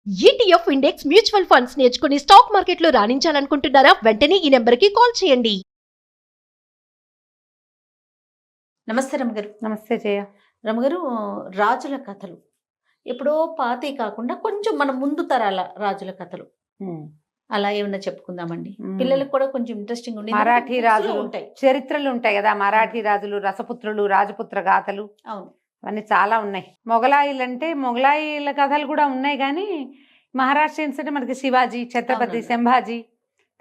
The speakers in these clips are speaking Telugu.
ఈటీఎఫ్ ఇండెక్స్ మ్యూచువల్ ఫండ్స్ నేర్చుకుని స్టాక్ మార్కెట్లో రాణించాలనుకుంటున్నారా? వెంటనే ఈ నెంబర్కి కాల్ చేయండి. నమస్తే రమగారు. నమస్తే జయ. రమగారు, రాజుల కథలు ఎప్పుడో పాతవి కాకుండా కొంచెం మన ముందు తరాల రాజుల కథలు అలా ఏమన్నా చెప్పుకుందామండి. పిల్లలకు కూడా కొంచెం ఇంట్రెస్టింగ్ ఉంది. మరాఠీ రాజులు ఉంటాయి, చరిత్రలు ఉంటాయి కదా, మరాఠీ రాజులు, రసపుత్రులు, రాజపుత్ర గాథలు, అవును, అవన్నీ చాలా ఉన్నాయి. మొగలాయిలు అంటే మొగలాయిల కథలు కూడా ఉన్నాయి, కానీ మహారాష్ట్రియన్స్ అంటే మనకి శివాజీ, ఛత్రపతి సంభాజీ,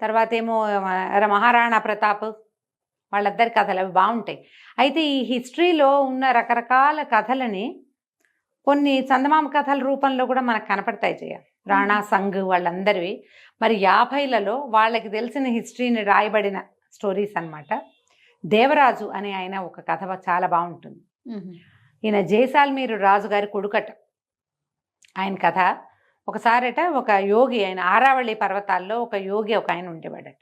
తర్వాత ఏమో మహారాణా ప్రతాప్, వాళ్ళిద్దరి కథలు అవి బాగుంటాయి. అయితే ఈ హిస్టరీలో ఉన్న రకరకాల కథలని కొన్ని చందమామ కథల రూపంలో కూడా మనకు కనపడతాయి జయ. రాణా సంఘ్ వాళ్ళందరివి మరి 50లలో వాళ్ళకి తెలిసిన హిస్టరీని రాయబడిన స్టోరీస్ అన్నమాట. దేవరాజు అనే ఆయన ఒక కథ చాలా బాగుంటుంది. ఈయన జైసాల్మీరు రాజుగారి కొడుకట. ఆయన కథ ఒకసారట ఒక యోగి, ఆయన ఆరావళి పర్వతాల్లో ఒక యోగి ఒక ఆయన ఉండేవాడట.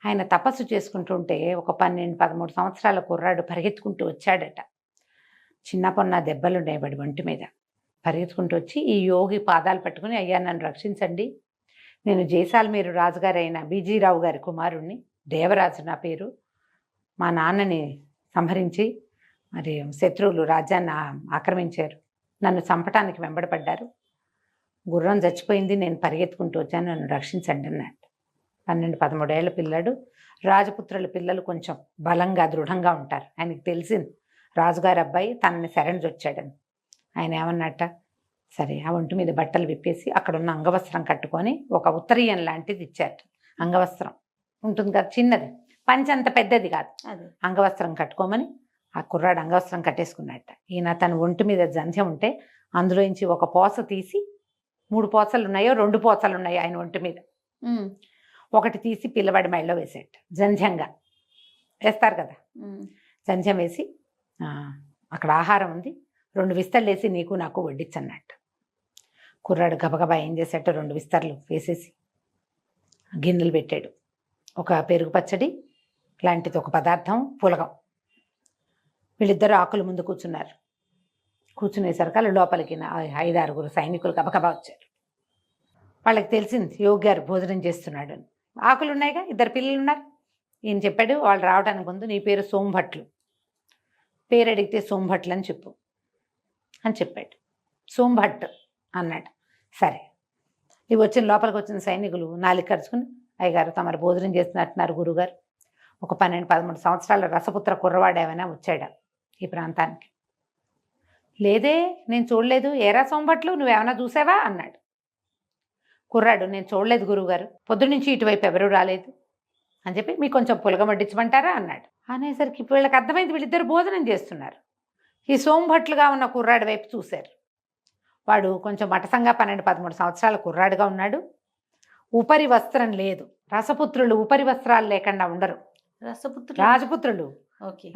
ఆయన తపస్సు చేసుకుంటుంటే ఒక 12-13 సంవత్సరాల కుర్రాడు పరిగెత్తుకుంటూ వచ్చాడట. చిన్న పొన్న దెబ్బలు ఉండేవాడు ఒంటి మీద. పరిగెత్తుకుంటూ వచ్చి ఈ యోగి పాదాలు పట్టుకుని, అయ్యా నన్ను రక్షించండి, నేను జైసాల్మీరు రాజుగారు అయిన బీజీరావు గారి కుమారుణ్ణి, దేవరాజు నా పేరు, మా నాన్నని సంహరించి మరి శత్రువులు రాజ్యాన్ని ఆక్రమించారు, నన్ను చంపటానికి వెంబడపడ్డారు, గుర్రం చచ్చిపోయింది, నేను పరిగెత్తుకుంటూ వచ్చాను, నన్ను రక్షించండి అన్నాడు. 12-13 ఏళ్ల పిల్లాడు. రాజపుత్రుల పిల్లలు కొంచెం బలంగా దృఢంగా ఉంటారు. ఆయనకి తెలిసింది రాజుగారి అబ్బాయి తనని శరణొచ్చాడని. ఆయన ఏమన్నట్ట, సరే ఆ ఒంటి మీద బట్టలు విప్పేసి అక్కడున్న అంగవస్త్రం కట్టుకొని ఒక ఉత్తరీయం లాంటిది ఇచ్చారు. అంగవస్త్రం ఉంటుంది కదా, చిన్నది, పంచ అంత పెద్దది కాదు, అంగవస్త్రం కట్టుకోమని ఆ కుర్రాడు అంగవస్త్రం కట్టేసుకున్నట్ట. ఈయన తన ఒంటి మీద జంధ్యం ఉంటే అందులోంచి ఒక పోస తీసి, 3 పోసలు ఉన్నాయో 2 పోసలు ఉన్నాయో ఆయన ఒంటి మీద, ఒకటి తీసి పిల్లవాడి మెడలో వేసేట. జంధ్యంగా వేస్తారు కదా, జంధ్యం వేసి అక్కడ ఆహారం ఉంది, 2 విస్తర్లు వేసి నీకు నాకు వడ్డించన్నట్టు. కుర్రాడు గబగబా ఏం చేసేట, 2 విస్తర్లు వేసేసి గిన్నెలు పెట్టాడు. ఒక పెరుగు పచ్చడి లాంటిది ఒక పదార్థం, పులగం. వీళ్ళిద్దరూ ఆకుల ముందు కూర్చున్నారు. కూర్చునేసరికి వాళ్ళు లోపలికి 5-6 సైనికులు గబగబా వచ్చారు. వాళ్ళకి తెలిసింది యోగి గారు భోజనం చేస్తున్నాడు అని. ఆకులు ఉన్నాయిగా, 2 పిల్లలు ఉన్నారు. ఈయన చెప్పాడు, వాళ్ళు రావడానికి ముందు నీ పేరు సోంభట్లు, పేరు అడిగితే సోంభట్లు అని చెప్పు అని చెప్పాడు. సోంభట్ అన్నాడు. సరే, ఇవి లోపలికి వచ్చిన సైనికులు 4 ఖర్చుకుని, అయ్యగారు తమరు భోజనం చేస్తున్నట్టున్నారు గురుగారు, ఒక 12-13 సంవత్సరాల రసపుత్ర కుర్రవాడు ఏమైనా వచ్చాడా ఈ ప్రాంతానికి? లేదే, నేను చూడలేదు. ఏరా సోంభట్లు, నువ్వేమైనా చూసావా అన్నాడు. కుర్రాడు, నేను చూడలేదు గురువుగారు, పొద్దునుంచి ఇటువైపు ఎవరూ రాలేదు అని చెప్పి, మీకు కొంచెం పులగం వడ్డించమంటారా అన్నాడు. అనేసరికి వీళ్ళకి అర్థమైంది, వీళ్ళిద్దరు భోజనం చేస్తున్నారు. ఈ సోంభట్లుగా ఉన్న కుర్రాడి వైపు చూశారు. వాడు కొంచెం మటసంగా 12-13 సంవత్సరాల కుర్రాడుగా ఉన్నాడు. ఉపరి వస్త్రం లేదు. రసపుత్రులు ఉపరి వస్త్రాలు లేకుండా ఉండరు. రాజపుత్రులు,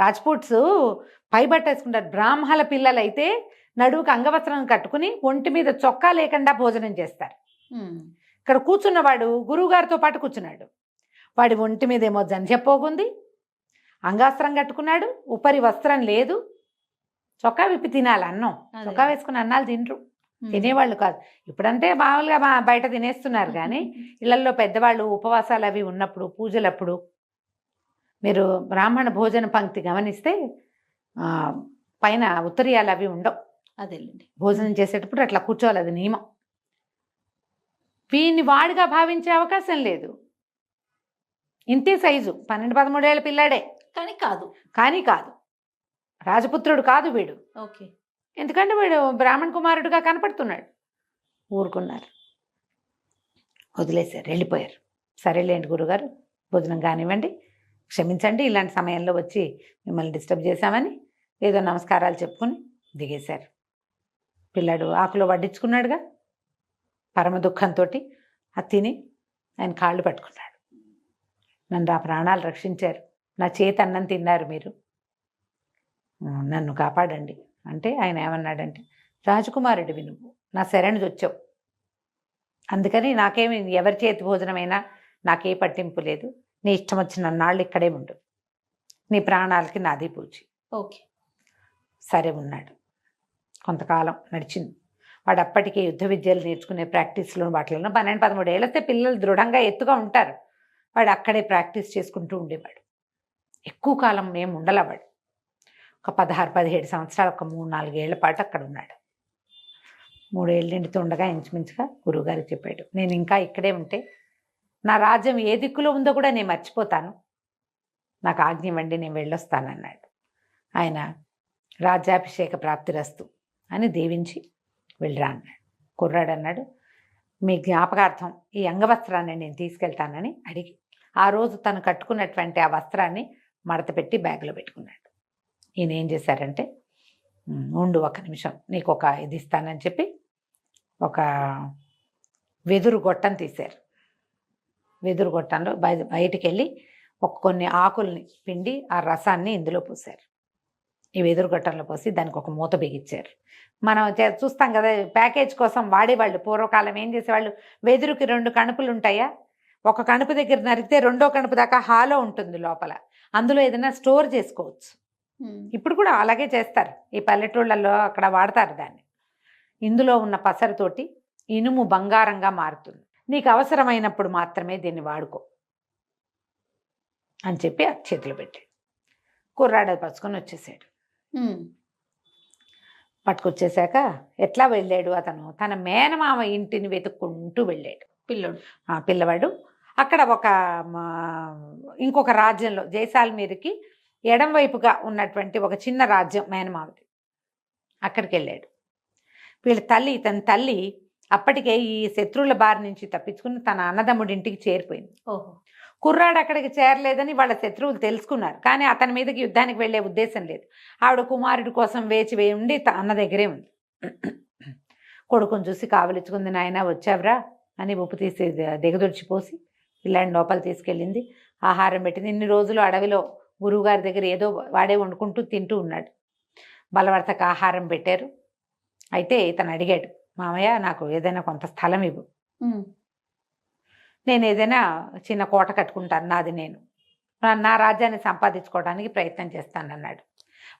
రాజ్పుట్స్ పై బట్ట వేసుకుంటారు. బ్రాహ్మణ పిల్లలు అయితే నడువుకు అంగవస్త్రం కట్టుకుని ఒంటి మీద చొక్కా లేకుండా భోజనం చేస్తారు. ఇక్కడ కూర్చున్నవాడు గురువుగారితో పాటు కూర్చున్నాడు. వాడి ఒంటి మీద ఏమో జంధ్యపోగుంది, అంగాస్త్రం కట్టుకున్నాడు, ఉపరి వస్త్రం లేదు, చొక్కా విప్పి తినాలి అన్నం. చొక్కా వేసుకుని అన్నాలు తినరు, తినేవాళ్ళు కాదు. ఇప్పుడంటే మామూలుగా బయట తినేస్తున్నారు, కానీ ఇళ్లలో పెద్దవాళ్ళు ఉపవాసాలు అవి ఉన్నప్పుడు, పూజలప్పుడు మీరు బ్రాహ్మణ భోజన పంక్తి గమనిస్తే పైన ఉత్తరీయాలు అవి ఉండవు. అదేలేండి, భోజనం చేసేటప్పుడు అట్లా కూర్చోవాలి, అది నియమం. వీడిని వాడిగా భావించే అవకాశం లేదు. ఇంతే సైజు, 12-13 ఏళ్ళ పిల్లాడే, కానీ కాదు రాజపుత్రుడు కాదు వీడు. ఓకే, ఎందుకంటే వీడు బ్రాహ్మణ కుమారుడుగా కనపడుతున్నాడు. ఊరుకున్నారు, వదిలేశారు, వెళ్ళిపోయారు. సరేలేండి గురుగారు, భోజనం కానివ్వండి, క్షమించండి ఇలాంటి సమయంలో వచ్చి మిమ్మల్ని డిస్టర్బ్ చేశామని ఏదో నమస్కారాలు చెప్పుకుని దిగేశారు. పిల్లాడు ఆకులో వడ్డించుకున్నాడుగా, పరమ దుఃఖంతో అది తిని ఆయన కాళ్ళు పట్టుకున్నాడు. నన్ను ఆ ప్రాణాలు రక్షించారు, నా చేతి అన్నం తిన్నారు మీరు, నన్ను కాపాడండి అంటే ఆయన ఏమన్నాడంటే, రాజకుమారుడివి నువ్వు, నా శరణు వచ్చావు, అందుకని నాకేమి ఎవరి చేతి భోజనమైనా నాకే పట్టింపు లేదు, నీ ఇష్టం వచ్చిన నాళ్ళు ఇక్కడే ఉండు, నీ ప్రాణాలకి నాది పూచి. ఓకే, సరే ఉన్నాడు. కొంతకాలం నడిచింది. వాడు అప్పటికే యుద్ధ విద్యలు నేర్చుకునే ప్రాక్టీస్లో వాటిలో 12-13 ఏళ్ళతే పిల్లలు దృఢంగా ఎత్తుగా ఉంటారు. వాడు అక్కడే ప్రాక్టీస్ చేసుకుంటూ ఉండేవాడు. ఎక్కువ కాలం మేము ఉండలవాడు. ఒక 16-17 సంవత్సరాలు, ఒక 3-4 ఏళ్ల పాటు అక్కడ ఉన్నాడు. 3 ఏళ్ళు నిండుతూ ఉండగా ఇంచుమించుగా గురువుగారికి చెప్పాడు, నేను ఇంకా ఇక్కడే ఉంటే నా రాజ్యం ఏ దిక్కులో ఉందో కూడా నేను మర్చిపోతాను, నాకు ఆజ్ఞ ఇవ్వండి, నేను వెళ్ళొస్తానన్నాడు. ఆయన రాజ్యాభిషేక ప్రాప్తిరస్తు అని దీవించి వెళ్ళరా అన్నాడు. కుర్రాడు అన్నాడు, మీ జ్ఞాపకార్థం ఈ అంగవస్త్రాన్ని నేను తీసుకెళ్తానని అడిగి ఆ రోజు తను కట్టుకున్నటువంటి ఆ వస్త్రాన్ని మడత పెట్టి బ్యాగ్లో పెట్టుకున్నాడు. ఈయన ఏం చేశారంటే, ఉండు 1 నిమిషం నీకు ఒక ఇది ఇస్తానని చెప్పి ఒక వెదురు గొట్టం తీశారు. వెదురు గొట్టంలో బయటికి వెళ్ళి కొన్ని ఆకుల్ని పిండి ఆ రసాన్ని ఇందులో పోసారు. ఈ వెదురు గొట్టంలో పోసి దానికి ఒక మూత బిగించారు. మనం చూస్తాం కదా ప్యాకేజ్ కోసం వాడేవాళ్ళు. పూర్వకాలం ఏం చేసేవాళ్ళు, వెదురుకి 2 కణుపులు ఉంటాయా, ఒక కణుపు దగ్గర నరికితే 2వ కణుపు దాకా హాలో ఉంటుంది లోపల, అందులో ఏదైనా స్టోర్ చేసుకోవచ్చు. ఇప్పుడు కూడా అలాగే చేస్తారు, ఈ పల్లెటూళ్ళల్లో అక్కడ వాడతారు దాన్ని. ఇందులో ఉన్న పసరుతోటి ఇనుము బంగారంగా మారుతుంది, నీకు అవసరమైనప్పుడు మాత్రమే దీన్ని వాడుకో అని చెప్పి ఆ చేతిలో పెట్టి కుర్రాడు పరుచుకొని వచ్చేసాడు. పట్టుకొచ్చేసాక ఎట్లా వెళ్ళాడు అతను, తన మేనమామ ఇంటిని వెతుక్కుంటూ వెళ్ళాడు పిల్లవాడు. అక్కడ ఇంకొక రాజ్యంలో జైసాల్మీర్కి ఎడం వైపుగా ఉన్నటువంటి ఒక చిన్న రాజ్యం మేనమామది, అక్కడికి వెళ్ళాడు. తన తల్లి అప్పటికే ఈ శత్రువుల బారి నుంచి తప్పించుకుని తన అన్నదమ్ముడి ఇంటికి చేరిపోయింది. కుర్రాడు అక్కడికి చేరలేదని వాళ్ళ శత్రువులు తెలుసుకున్నారు, కానీ అతని మీదకి యుద్ధానికి వెళ్ళే ఉద్దేశం లేదు. ఆవిడ కుమారుడి కోసం వేచి ఉండి అన్న దగ్గరే ఉంది. కొడుకుని చూసి కావలించుకుంది, నాయన వచ్చావురా అని ఉప్పు తీసి దిగదొడిచిపోసి పిల్లాడిని లోపల తీసుకెళ్ళింది. ఆహారం పెట్టింది. ఇన్ని రోజులు అడవిలో గురువుగారి దగ్గర ఏదో వాడే వండుకుంటూ తింటూ ఉన్నాడు. బలవర్తక ఆహారం పెట్టారు. అయితే ఇతను అడిగాడు, మామయ్య నాకు ఏదైనా కొంత స్థలం ఇవ్వు, నేను ఏదైనా చిన్న కోట కట్టుకుంటాను, నాది నేను నా రాజ్యాన్ని సంపాదించుకోవడానికి ప్రయత్నం చేస్తానన్నాడు.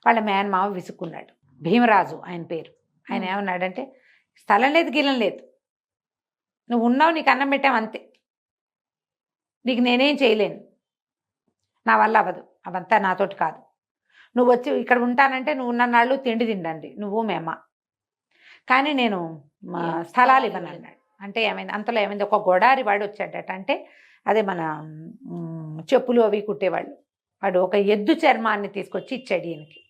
వాళ్ళ మేనమామ విసుక్కున్నాడు. భీమరాజు ఆయన పేరు. ఆయన ఏమన్నాడంటే, స్థలం లేదు గీలం లేదు, నువ్వు ఉన్నావు, నీకు అన్నం పెట్టావు అంతే, నీకు నేనేం చేయలేను, నా వల్ల అవ్వదు, అవంతా నాతోటి కాదు, నువ్వు వచ్చి ఇక్కడ ఉంటానంటే నువ్వు ఉన్న నాళ్ళు తిండి తిండండి నువ్వు మేమ, కానీ నేను స్థలాలు ఇవ్వను అన్నాడు. అంటే ఏమైంది, అంతలో ఏమైంది, ఒక గొడారి వాడు వచ్చాడట. అంటే అదే మన చెప్పులు అవి కుట్టేవాళ్ళు, వాడు ఒక ఎద్దు చర్మాన్ని తీసుకొచ్చి ఇచ్చాడు ఈయనకి.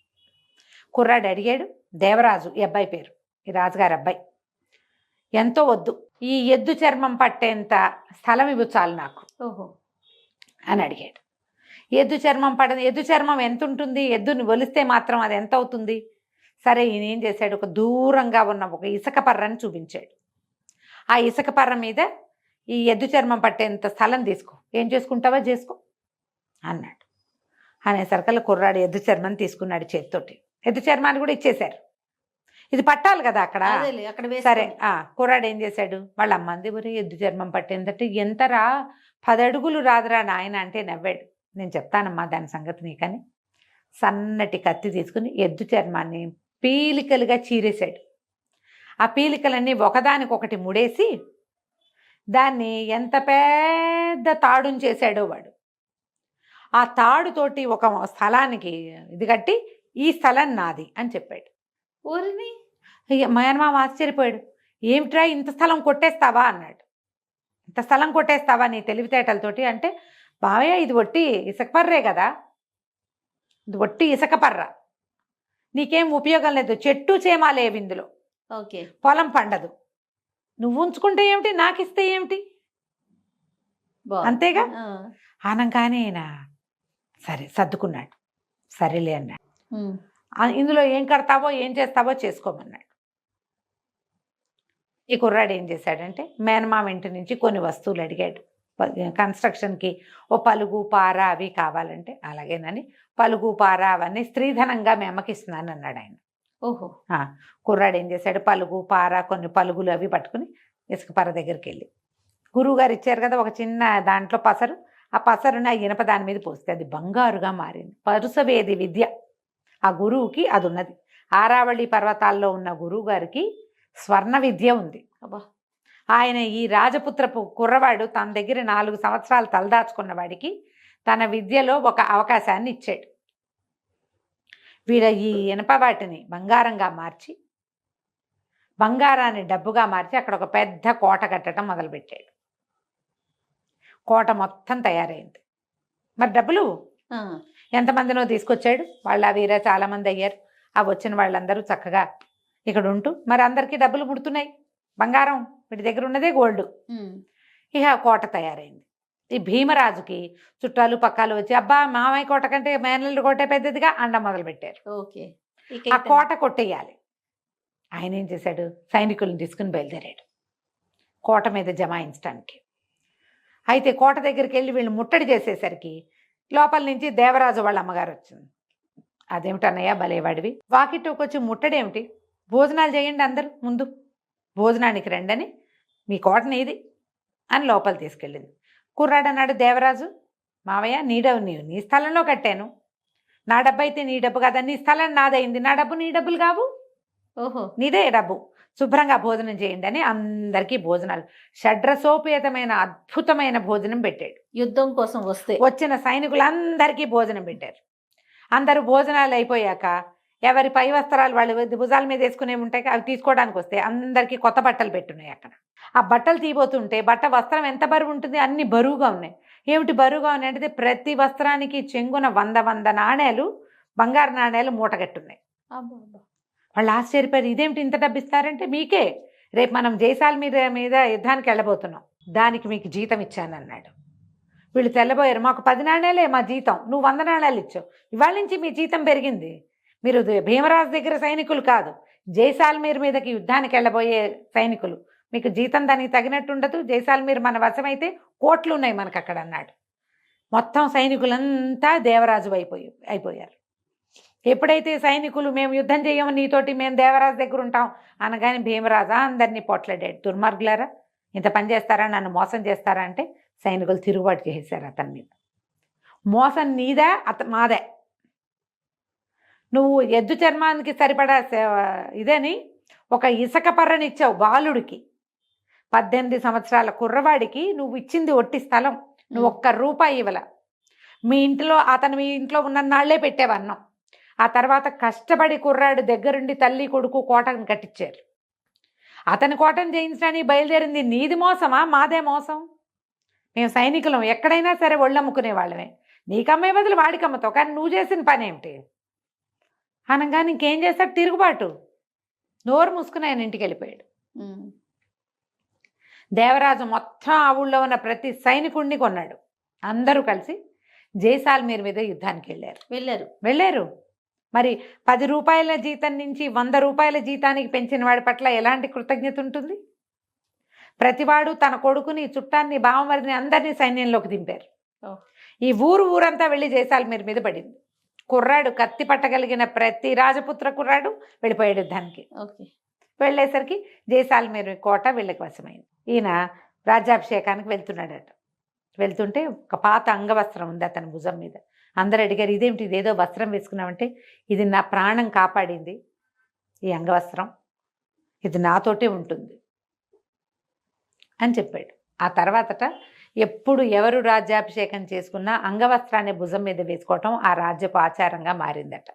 కుర్రాడు అడిగాడు, దేవరాజు ఈ అబ్బాయి పేరు, ఈ రాజుగారి అబ్బాయి, ఎంతో వద్దు, ఈ ఎద్దు చర్మం పట్టేంత స్థలం ఇవ్వు చాలు నాకు అని అడిగాడు. ఎద్దు చర్మం ఎంత ఉంటుంది, ఎద్దుని ఒలిస్తే మాత్రం అది ఎంత అవుతుంది? సరే, ఈయన ఏం చేశాడు, ఒక దూరంగా ఉన్న ఒక ఇసుక పర్రని చూపించాడు. ఆ ఇసుక పర్ర మీద ఈ ఎద్దు చర్మం పట్టేంత స్థలం తీసుకో, ఏం చేసుకుంటావో చేసుకో అన్నాడు. అనేసరికల్లా కుర్రాడు ఎద్దు చర్మం తీసుకున్నాడు చేతితోటి. ఎద్దు చర్మాన్ని కూడా ఇచ్చేశారు, ఇది పట్టాలి కదా అక్కడ. సరే, కుర్రాడు ఏం చేశాడు, వాళ్ళ అమ్మంది ఊరి ఎద్దు చర్మం పట్టేందంటే, ఎంతరా 10 అడుగులు రాదురా నాయన అంటే నవ్వాడు. నేను చెప్తానమ్మా దాని సంగతి నీకని సన్నటి కత్తి తీసుకుని ఎద్దు చర్మాన్ని పీలికలుగా చీరేశాడు. ఆ పీలికలన్నీ ఒకదానికొకటి ముడేసి దాన్ని ఎంత పెద్ద తాడుని చేశాడో వాడు. ఆ తాడుతోటి ఒక స్థలానికి ఇది కట్టి, ఈ స్థలం నాది అని చెప్పాడు. ఊరిని మేనమామ ఆశ్చర్యపోయాడు. ఏమిట్రా ఇంత స్థలం కొట్టేస్తావా అన్నాడు. ఇంత స్థలం కొట్టేస్తావా నీ తెలివితేటలతోటి అంటే, బావయ్య ఇది ఒట్టి ఇసుక పర్రే కదా, ఇది ఒట్టి ఇసుక పర్ర, నీకేం ఉపయోగం లేదు, చెట్టు చేమాలేవి ఇందులో, పొలం పండదు, నువ్వు ఉంచుకుంటే ఏమిటి, నాకు ఇస్తే ఏమిటి, అంతేగా అనగానే సరే సర్దుకున్నాడు. సరేలే అన్నాడు. ఇందులో ఏం కడతావో ఏం చేస్తావో చేసుకోమన్నాడు. ఈ కుర్రాడు ఏం చేశాడంటే, మేనమామ ఇంటి నుంచి కొన్ని వస్తువులు అడిగాడు. కన్స్ట్రక్షన్కి ఓ పలుగు పార అవి కావాలంటే, అలాగేనని పలుగు పార అవన్నీ స్త్రీధనంగా మేమకి ఇస్తున్నాను అన్నాడు ఆయన. కుర్రాడు ఏం చేశాడు, పలుగు పార కొన్ని పలుగులు అవి పట్టుకుని ఇసుక పర్ర దగ్గరికి వెళ్ళి, గురువుగారు ఇచ్చారు కదా ఒక చిన్న దాంట్లో పసరు, ఆ పసరుని ఆ ఇనప దాని మీద పోస్తే అది బంగారుగా మారింది. పరుసవేది విద్య ఆ గురువుకి అది ఉన్నది. ఆరావళి పర్వతాల్లో ఉన్న గురువు గారికి స్వర్ణ విద్య ఉంది. అబ్బా. ఆయన ఈ రాజపుత్రపు కుర్రవాడు తన దగ్గర 4 సంవత్సరాలు తలదాచుకున్న వాడికి తన విద్యలో ఒక అవకాశాన్ని ఇచ్చాడు. వీడ ఈ ఇనప వాటిని బంగారంగా మార్చి, బంగారాన్ని డబ్బుగా మార్చి అక్కడ ఒక పెద్ద కోట కట్టడం మొదలుపెట్టాడు. కోట మొత్తం తయారైంది. మరి డబ్బులు ఎంతమందినో తీసుకొచ్చాడు. వాళ్ళ వీర చాలామంది అయ్యారు. ఆ వచ్చిన వాళ్ళందరూ చక్కగా ఇక్కడ ఉంటూ మరి అందరికీ డబ్బులు ముడుతున్నాయి. బంగారం వీటి దగ్గర ఉన్నదే గోల్డ్. ఇక కోట తయారైంది. ఈ భీమరాజుకి చుట్టాలు పక్కాలు వచ్చి అబ్బా మామయ్య కోట కంటే మేనల్లుడి కోటే పెద్దదిగా అండ మొదలుపెట్టారు. ఓకే. ఆ కోట కొట్టేయాలి. ఆయన ఏం చేశాడు, సైనికులను తీసుకుని బయలుదేరాడు కోట మీద జమాయించడానికి. అయితే కోట దగ్గరికి వెళ్ళి వీళ్ళు ముట్టడి చేసేసరికి లోపల నుంచి దేవరాజు వాళ్ళ అమ్మగారు వచ్చింది. అదేమిటన్నయ్యా భలేవాడివి, వాకిట్లోకి వచ్చి ముట్టడేమిటి, భోజనాలు చేయండి అందరూ, ముందు భోజనానికి రండి అని, మీ కోటని ఇది అని లోపల తీసుకెళ్ళింది. కుర్రాడు అన్నాడు దేవరాజు, మావయ్య నీ స్థలంలో కట్టాను, నా డబ్బు అయితే నీ డబ్బు కదా, నీ స్థలం నాదైంది, నా డబ్బు నీ డబ్బులు కావు, ఓహో నీదే డబ్బు, శుభ్రంగా భోజనం చేయండి అని అందరికీ భోజనాలు, షడ్రసోపేతమైన అద్భుతమైన భోజనం పెట్టాడు. యుద్ధం కోసం వచ్చిన సైనికులందరికీ భోజనం పెట్టారు. అందరూ భోజనాలు అయిపోయాక ఎవరి పై వస్త్రాలు వాళ్ళు భుజాల మీద వేసుకునే ఉంటాయి, అవి తీసుకోవడానికి వస్తే అందరికీ కొత్త బట్టలు పెట్టున్నాయి. అక్కడ ఆ బట్టలు తీయబోతుంటే బట్ట వస్త్రం ఎంత బరువు ఉంటుంది, అన్ని బరువుగా ఉన్నాయి. ఏమిటి బరువుగా ఉన్నాయి అంటే ప్రతి వస్త్రానికి చెంగున 100 నాణేలు, బంగారు నాణేలు మూటగట్టున్నాయి. వాళ్ళు ఆశ్చర్యపోయారు, ఇదేమిటి ఇంత డబ్బు ఇస్తారంటే, మీకే రేపు మనం జైసాల్మీర్ మీద యుద్ధానికి వెళ్ళబోతున్నాం, దానికి మీకు జీతం ఇచ్చానన్నాడు. వీళ్ళు తెల్లబోయారు, మాకు 10 నాణేలే మా జీతం, నువ్వు 100 నాణేలు ఇచ్చావు, ఇవాళ నుంచి మీ జీతం పెరిగింది, మీరు భీమరాజు దగ్గర సైనికులు కాదు, జైసాల్మీర్ మీదకి యుద్ధానికి వెళ్ళబోయే సైనికులు, మీకు జీతం దానికి తగినట్టు ఉండదు, జైసాల్మీర్ మన వశమైతే కోట్లు ఉన్నాయి మనకు అక్కడ అన్నాడు. మొత్తం సైనికులంతా దేవరాజు అయిపోయారు. ఎప్పుడైతే సైనికులు మేము యుద్ధం చేయము నీతోటి, మేము దేవరాజు దగ్గర ఉంటాం అనగానే భీమరాజు అందరినీ పొట్లాడాడు, దుర్మార్గులారా ఇంత పని చేస్తారా, నన్ను మోసం చేస్తారా అంటే సైనికులు తిరుగుబాటు చేసేశారు అతని మీద. మోసం నీదా మాదే, నువ్వు ఎద్దు చర్మానికి సరిపడా ఇదని ఒక ఇసుక పర్రనిచ్చావు బాలుడికి, 18 సంవత్సరాల కుర్రవాడికి నువ్వు ఇచ్చింది ఒట్టి స్థలం, నువ్వు ₹1 ఇవ్వల. మీ ఇంట్లో ఉన్న నాళ్లే పెట్టేవన్నాం. ఆ తర్వాత కష్టపడి కుర్రాడు దగ్గరుండి తల్లి కొడుకు కోటను కట్టించారు. అతని కోటను జయించడానికి బయలుదేరింది నీది మోసమా మాదే మోసం? మేము సైనికులం, ఎక్కడైనా సరే ఒళ్ళమ్ముకునే వాళ్ళమే, నీకమ్మే బదులు వాడికి అమ్మతావు, కానీ నువ్వు చేసిన పని ఏమిటి అనగానే ఇంకేం చేస్తాడు, తిరుగుబాటు. నోరు మూసుకుని ఆయన ఇంటికి వెళ్ళిపోయాడు. దేవరాజు మొత్తం ఆ ఊళ్ళో ఉన్న ప్రతి సైనికుడిని కొన్నాడు. అందరూ కలిసి జైసాల్మీర్ మీద యుద్ధానికి వెళ్ళారు. మరి ₹10 జీతం నుంచి ₹100 జీతానికి పెంచిన వాడి పట్ల ఎలాంటి కృతజ్ఞత ఉంటుంది? ప్రతివాడు తన కొడుకుని, చుట్టాన్ని, బావమరిదిని అందరినీ సైన్యంలోకి దింపారు. ఈ ఊరంతా వెళ్ళి జైసాల్మీర్ మీద పడింది. కుర్రాడు కత్తి పట్టగలిగిన ప్రతి రాజపుత్ర కుర్రాడు వెళ్ళిపోయాడు యుద్ధానికి. వెళ్ళేసరికి జైసాల్మీర్ కోట వీళ్ళకి వశమైంది. ఈయన రాజ్యాభిషేకానికి వెళ్తున్నాడట. వెళ్తుంటే ఒక పాత అంగవస్త్రం ఉంది అతని భుజం మీద. అందరు అడిగారు, ఇదేమిటి, ఇదేదో వస్త్రం వేసుకున్నామంటే, ఇది నా ప్రాణం కాపాడింది ఈ అంగవస్త్రం, ఇది నాతోటే ఉంటుంది అని చెప్పాడు. ఆ తర్వాతట ఎప్పుడు ఎవరు రాజ్యాభిషేకం చేసుకున్నా అంగవస్త్రాన్ని భుజం మీద వేసుకోవటం ఆ రాజ్యపు ఆచారంగా మారిందట.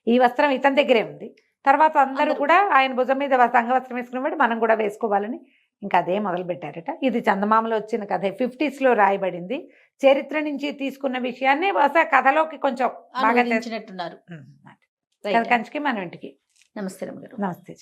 ఈ వస్త్రం ఇతని దగ్గరే ఉంది. తర్వాత అందరూ కూడా ఆయన భుజం మీద అంగవస్త్రం వేసుకునేవాడు, మనం కూడా వేసుకోవాలని ఇంకా అదే మొదలుపెట్టారట. ఇది చందమామలో వచ్చిన కథ, 50s రాయబడింది. చరిత్ర నుంచి తీసుకున్న విషయాన్ని కథలోకి కొంచెం బాగా నచ్చినట్టున్నారు. కంచికి మనం ఇంటికి. నమస్తే రమ్మ గారు. నమస్తే.